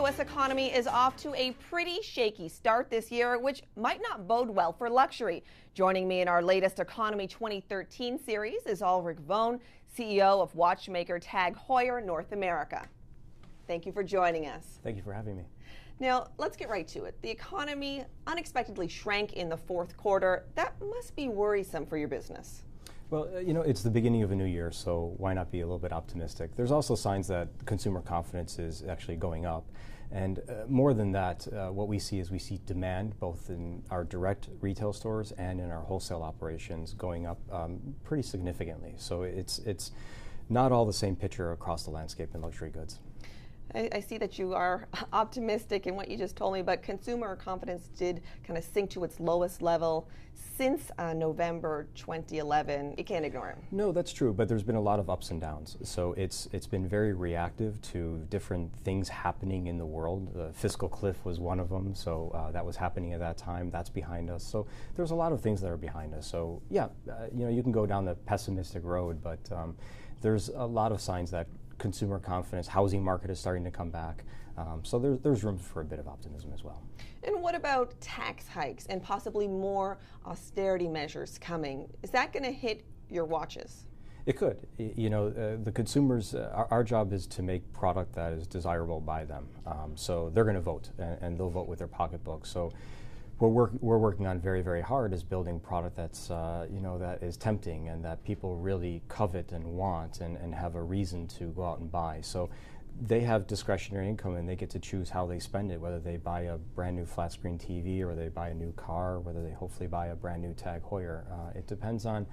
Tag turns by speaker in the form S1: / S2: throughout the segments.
S1: U.S. economy is off to a pretty shaky start this year, which might not bode well for luxury. Joining me in our latest Economy 2013 series is Ulrich Wohn, CEO of watchmaker TAG Heuer North America. Thank you for joining us.
S2: Thank you for having me.
S1: Now, let's get right to it. The economy unexpectedly shrank in the fourth quarter. That must be worrisome for your business.
S2: Well, it's the beginning of a new year, so why not be a little bit optimistic? There's also signs that consumer confidence is actually going up. And more than that, what we see is we see demand both in our direct retail stores and in our wholesale operations going up pretty significantly. So it's not all the same picture across the landscape in luxury goods.
S1: I see that you are optimistic in what you just told me, but consumer confidence did kind of sink to its lowest level since November 2011. You can't ignore it.
S2: No, that's true, but there's been a lot of ups and downs. So it's been very reactive to different things happening in the world. The fiscal cliff was one of them, so that was happening at that time. That's behind us. So there's a lot of things that are behind us. So yeah, you can go down the pessimistic road, but there's a lot of signs that consumer confidence, housing market is starting to come back. So there's room for a bit of optimism as well.
S1: And what about tax hikes and possibly more austerity measures coming? Is that going to hit your watches?
S2: It could. The consumers, our job is to make product that is desirable by them. So they're going to vote, and they'll vote with their pocketbook. So we're working on very, very hard is building product that's that is tempting and that people really covet and want and have a reason to go out and buy. So they have discretionary income and they get to choose how they spend it, whether they buy a brand new flat screen TV or they buy a new car, whether they hopefully buy a brand new TAG Heuer. It depends on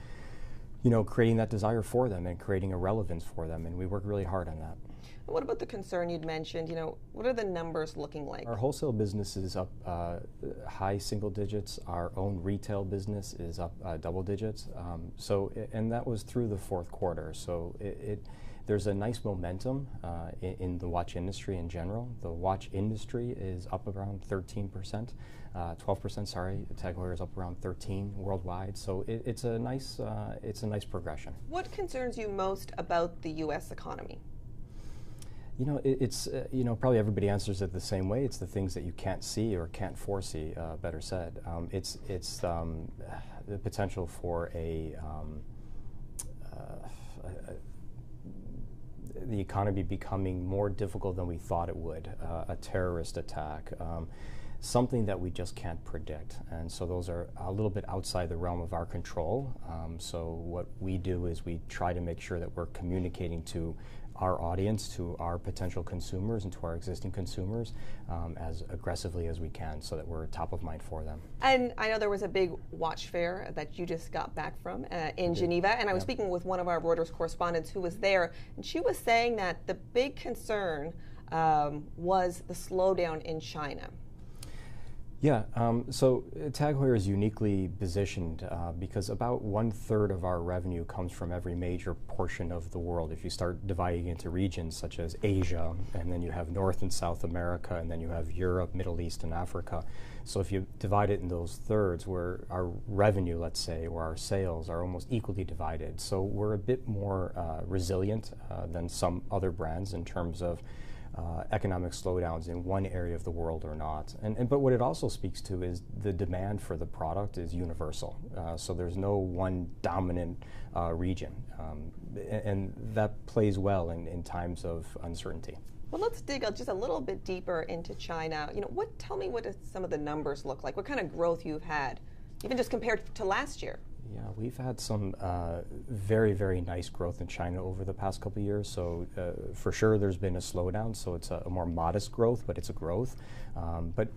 S2: creating that desire for them and creating a relevance for them, and we work really hard on that.
S1: What about the concern you'd mentioned? What are the numbers looking like?
S2: Our wholesale business is up high single digits. Our own retail business is up double digits. And that was through the fourth quarter. So there's a nice momentum in the watch industry in general. The watch industry is up around 13%, 12%. Sorry, TAG Heuer is up around 13% worldwide. So it's a nice progression.
S1: What concerns you most about the U.S. economy?
S2: It's probably everybody answers it the same way. It's the things that you can't see or can't foresee. Better said, it's the potential for the economy becoming more difficult than we thought it would. A terrorist attack. Something that we just can't predict, and so those are a little bit outside the realm of our control. So what we do is we try to make sure that we're communicating to our audience, to our potential consumers, and to our existing consumers as aggressively as we can, so that we're top of mind for them.
S1: And I know there was a big watch fair that you just got back from in Geneva, and I was speaking with one of our Reuters correspondents who was there, and she was saying that the big concern was the slowdown in China.
S2: Yeah, so TAG Heuer is uniquely positioned because about 1/3 of our revenue comes from every major portion of the world. If you start dividing into regions such as Asia, and then you have North and South America, and then you have Europe, Middle East, and Africa. So if you divide it in those thirds, where our revenue, let's say, or our sales are almost equally divided. So we're a bit more resilient than some other brands in terms of economic slowdowns in one area of the world or not. But what it also speaks to is the demand for the product is universal. So there's no one dominant region. And that plays well in times of uncertainty.
S1: Well, let's dig just a little bit deeper into China. Tell me what some of the numbers look like, what kind of growth you've had, even just compared to last year.
S2: Yeah, we've had some very, very nice growth in China over the past couple of years. So for sure there's been a slowdown, so it's a more modest growth, but it's a growth. But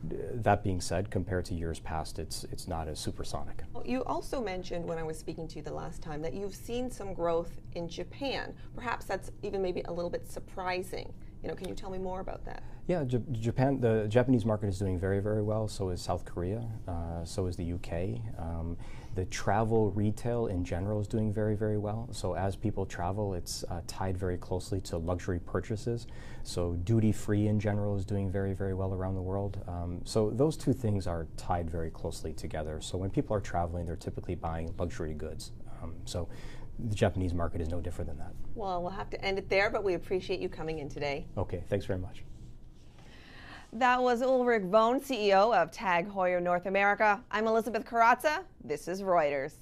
S2: that being said, compared to years past, it's not as supersonic.
S1: You also mentioned when I was speaking to you the last time that you've seen some growth in Japan. Perhaps that's even maybe a little bit surprising. Can you tell me more about that?
S2: Yeah, Japan, the Japanese market is doing very, very well. So is South Korea. So is the UK. The travel retail in general is doing very, very well. So as people travel, it's tied very closely to luxury purchases. So duty-free in general is doing very, very well around the world. So those two things are tied very closely together. So when people are traveling, they're typically buying luxury goods. So the Japanese market is no different than that.
S1: Well, we'll have to end it there, but we appreciate you coming in today.
S2: Okay, thanks very much.
S1: That was Ulrich Wohn, CEO of TAG Heuer North America. I'm Elizabeth Carrazza. This is Reuters.